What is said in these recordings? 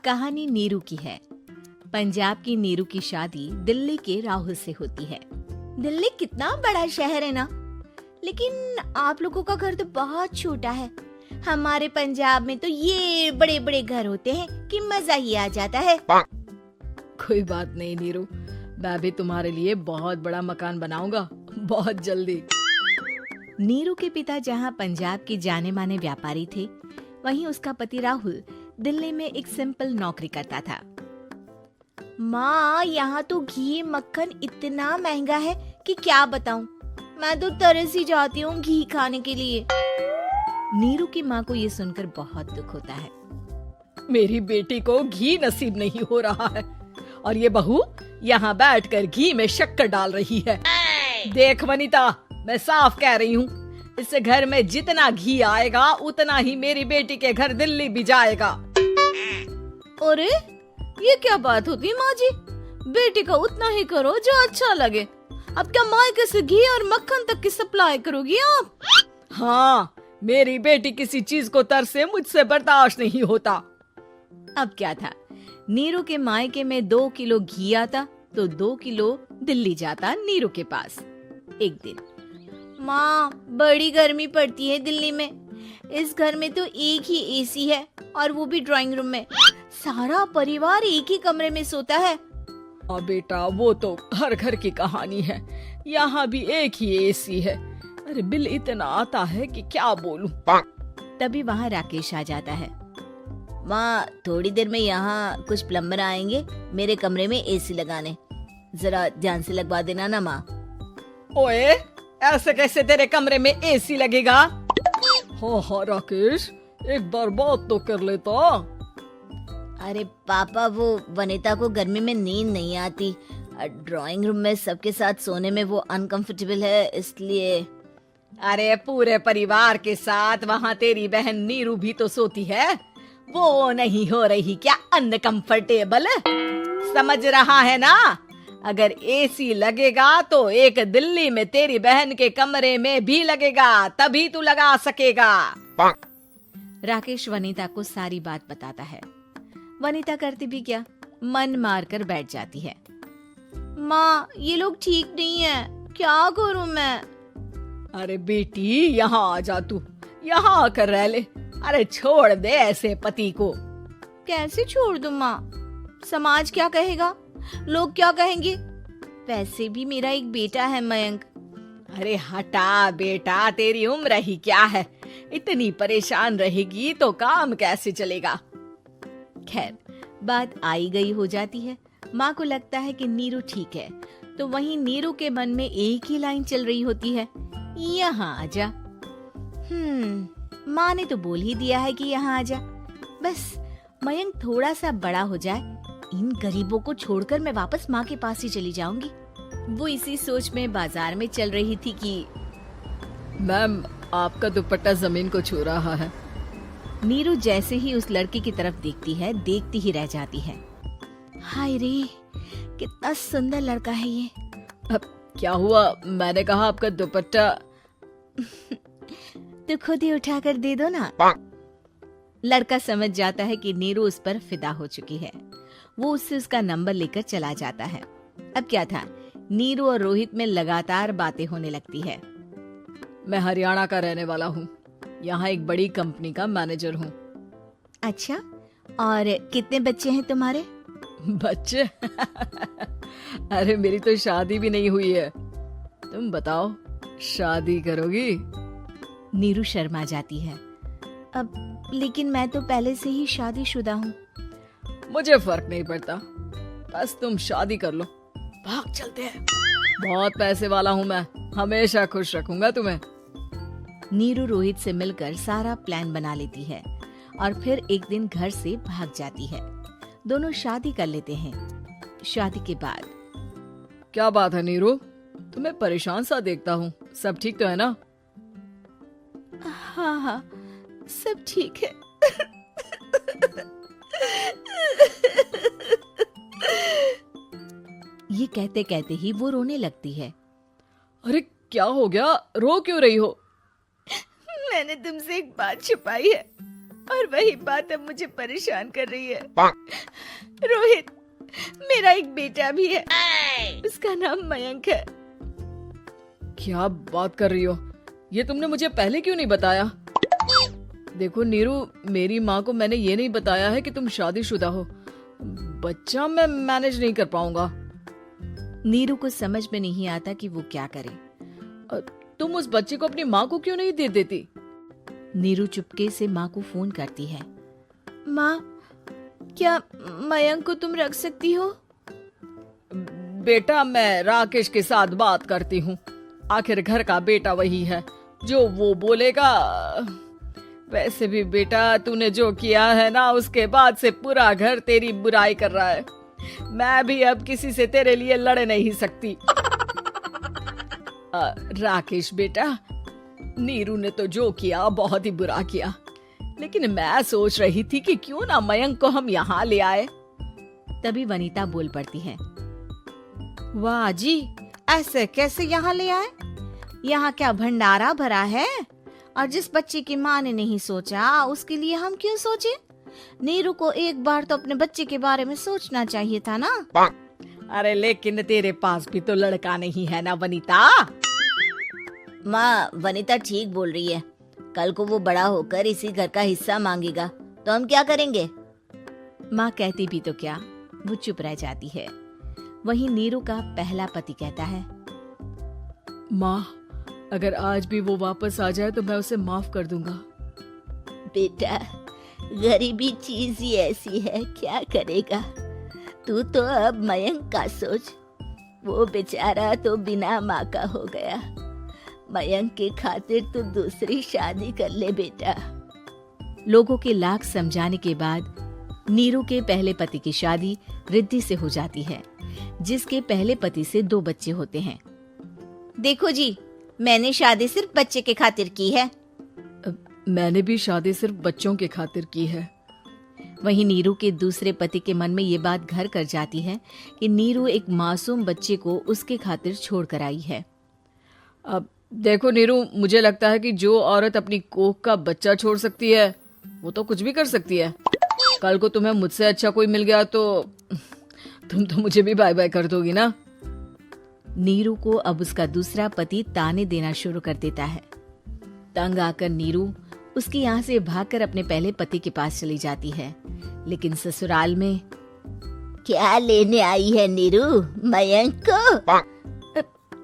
कहानी नीरू की है। पंजाब की नीरू की शादी दिल्ली के राहुल से होती है। दिल्ली कितना बड़ा शहर है ना, लेकिन आप लोगों का घर तो बहुत छोटा है। हमारे पंजाब में तो ये बड़े बड़े घर होते हैं कि मजा ही आ जाता है। कोई बात नहीं नीरू, मैं भी तुम्हारे लिए बहुत बड़ा मकान बनाऊंगा बहुत जल्दी। नीरू के पिता जहाँ पंजाब के जाने माने व्यापारी थे, वहीं उसका पति राहुल दिल्ली में एक सिंपल नौकरी करता था। माँ, यहाँ तो घी मक्खन इतना महंगा है कि क्या बताऊं। मैं तो तरस ही जाती हूँ घी खाने के लिए। नीरू की माँ को ये सुनकर बहुत दुख होता है। मेरी बेटी को घी नसीब नहीं हो रहा है और ये बहू यहाँ बैठकर घी में शक्कर डाल रही है। देख वनिता, मैं साफ कह रही हूँ, इस घर में जितना घी आएगा उतना ही मेरी बेटी के घर दिल्ली भी जाएगा। अरे ये क्या बात होती है माँ जी? बेटी का उतना ही करो जो अच्छा लगे। अब क्या मायके से घी और मक्खन तक की सप्लाई करोगी आप? हाँ, मेरी बेटी किसी चीज को तरसे मुझसे बर्दाश्त नहीं होता। अब क्या था, नीरू के मायके में 2 किलो घी आता तो 2 किलो दिल्ली जाता नीरू के पास। एक दिन, माँ बड़ी गर्मी पड़ती है दिल्ली में। इस घर में तो एक ही एसी है और वो भी ड्राइंग रूम में। सारा परिवार एक ही कमरे में सोता है। हाँ बेटा, वो तो हर घर की कहानी है। यहाँ भी एक ही एसी है। अरे बिल इतना आता है कि क्या बोलूं। तभी वहाँ राकेश आ जाता है। माँ, थोड़ी देर में यहाँ कुछ प्लम्बर आएंगे मेरे कमरे में एसी लगाने। जरा ध्यान से लगवा देना ना माँ। ओए, ऐसे कैसे तेरे कमरे में एसी लगेगा? हाँ राकेश, एक बार बात तो कर लेता। अरे पापा, वो वनिता को गर्मी में नींद नहीं आती। ड्राइंग रूम में सबके साथ सोने में वो अनकंफर्टेबल है, इसलिए। अरे पूरे परिवार के साथ वहाँ तेरी बहन नीरू भी तो सोती है। वो नहीं हो रही क्या अनकंफर्टेबल? समझ रहा है ना? अगर एसी लगेगा तो एक दिल्ली में तेरी बहन के कमरे में भी लगेगा, तभी तू लगा सकेगा। राकेश वनिता को सारी बात बताता है। वनिता करती भी क्या, मन मार कर बैठ जाती है। माँ, ये लोग ठीक नहीं है, क्या करूँ मैं? अरे बेटी, यहाँ आ जा, तू यहाँ आकर रह ले। अरे छोड़ दे ऐसे पति को। कैसे छोड़ दूँ माँ? समाज क्या कहेगा, लोग क्या कहेंगे? वैसे भी मेरा एक बेटा है मयंक। अरे हटा बेटा, तेरी उम्र ही क्या है, इतनी परेशान रहेगी तो काम कैसे चलेगा। खैर, बात आई गई हो जाती है। माँ को लगता है कि नीरू ठीक है, तो वहीं नीरू के मन में एक ही लाइन चल रही होती है, यहाँ आजा। माँ ने तो बोल ही दिया है कि यहाँ आजा। बस मयंक थोड़ा सा बड़ा हो जाए, इन गरीबों को छोड़कर मैं वापस माँ के पास ही चली जाऊंगी। वो इसी सोच में बाजार में चल रही थी कि मैम, आपका दुपट्टा जमीन को छू रहा है। नीरू जैसे ही उस लड़की की तरफ देखती है, देखती ही रह जाती है। हाय रे, कितना सुंदर लड़का है ये। अब क्या हुआ? मैंने कहा आपका दुपट्टा। तो खुद ही उठाकर दे दो ना। लड़का समझ जाता है कि नीरू उस पर फिदा हो चुकी है। वो उससे उसका नंबर लेकर चला जाता है। अब क्या था, नीरू और रोहित में लगातार बातें होने लगती है। मैं हरियाणा का रहने वाला हूँ, यहाँ एक बड़ी कंपनी का मैनेजर हूँ। अच्छा, और कितने बच्चे हैं तुम्हारे? बच्चे? अरे मेरी तो शादी भी नहीं हुई है। तुम बताओ, शादी करोगी? नीरू शर्मा जाती है। अब लेकिन मैं तो पहले से ही शादीशुदा हूँ। मुझे फर्क नहीं पड़ता, बस तुम शादी कर लो, भाग चलते हैं। बहुत पैसे वाला हूँ मैं, हमेशा खुश रखूंगा तुम्हें। नीरू रोहित से मिलकर सारा प्लान बना लेती है और फिर एक दिन घर से भाग जाती है। दोनों शादी कर लेते हैं। शादी के बाद, क्या बात है नीरू, तुम्हें परेशान सा देखता हूँ, सब ठीक तो है ना? हाँ हाँ, सब ठीक है। ये कहते कहते ही वो रोने लगती है। अरे क्या हो गया, रो क्यों रही हो? मैंने तुमसे एक बात छुपाई है। और वही बात अब मुझे परेशान कर रही है। रोहित, मेरा एक बेटा भी है, उसका नाम मयंक है। क्या बात कर रही हो? ये तुमने मुझे पहले क्यों नहीं बताया? देखो नीरू, मेरी माँ को मैंने ये नहीं बताया है कि तुम शादीशुदा हो। बच्चा मैं मैनेज नहीं कर पाऊंगा। नीरू को समझ में नहीं आता कि वो क्या करे। तुम उस बच्चे को अपनी माँ को क्यों नहीं दे देती? नीरू चुपके से माँ को फोन करती है। माँ, क्या मयंक को तुम रख सकती हो? बेटा, मैं राकेश के साथ बात करती हूँ। आखिर घर का बेटा वही है, जो वो बोलेगा। वैसे भी बेटा, तूने जो किया है ना, उसके बाद से पूरा घर तेरी बुराई कर रहा है। मैं भी अब किसी से तेरे लिए लड़ नहीं सकती। राकेश बेटा, नीरू ने तो जो किया बहुत ही बुरा किया, लेकिन मैं सोच रही थी कि क्यों ना मयंक को हम यहाँ ले आए। तभी वनीता बोल पड़ती है। वाह जी, ऐसे कैसे यहाँ ले आए? यहाँ क्या भंडारा भरा है? और जिस बच्चे की माँ ने नहीं सोचा, उसके लिए हम क्यों सोचे? नीरू को एक बार तो अपने बच्चे के बारे में सोचना चाहिए था ना। अरे लेकिन तेरे पास भी तो लड़का नहीं है ना वनीता। माँ, वनीता ठीक बोल रही है। कल को वो बड़ा होकर इसी घर का हिस्सा मांगेगा तो हम क्या करेंगे? माँ कहती भी तो क्या, वो चुप रह जाती है। वहीं नीरू का पहला पति कहता है। माँ, अगर आज भी वो वापस आ जाए तो मैं उसे माफ कर दूंगा। बेटा, गरीबी चीज ही ऐसी है, क्या करेगा? तू तो अब मयंक का सोच। वो बेचारा तो बिना माँ का हो गया। मयंक के खातिर तू दूसरी शादी कर ले बेटा। लोगों के लाख समझाने के बाद नीरू के पहले पति की शादी रिद्धि से हो जाती है, जिसके पहले पति से 2 बच्चे होते हैं। देखो जी, मैंने शादी सिर्फ बच्चे के खातिर की है। मैंने भी शादी सिर्फ बच्चों के खातिर की है। वहीं नीरू के दूसरे पति के मन में ये बात घर कर जाती है कि नीरू एक मासूम बच्चे को उसके खातिर छोड़ कर आई है। अब देखो नीरू, मुझे लगता है कि जो औरत अपनी कोख का बच्चा छोड़ सकती है, वो तो कुछ भी कर सकती है। कल को तुम्हें मुझसे अच्छा कोई मिल गया तो तुम तो मुझे भी बाय बाय कर दोगी ना। नीरू को अब उसका दूसरा पति ताने देना शुरू कर देता है। तंग आकर नीरू उसके यहाँ से भागकर अपने पहले पति के पास चली जाती है। लेकिन ससुराल में क्या लेने आई है नीरू, मयंक को?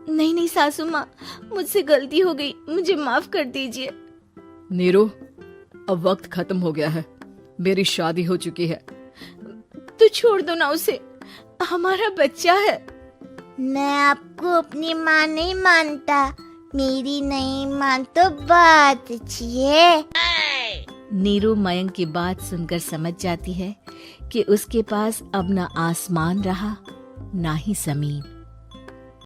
नहीं नहीं सासू माँ, मुझसे गलती हो गई, मुझे माफ कर दीजिए। नीरू, अब वक्त खत्म हो गया है, मेरी शादी हो चुकी है। तो छोड़ दो ना उसे, हमारा बच्चा है। मैं आपको अपनी माँ नहीं मानता, मेरी नहीं मान तो बात अच्छी है। नीरू मयंक की बात सुनकर समझ जाती है कि उसके पास अब न आसमान रहा, ना ही जमीन।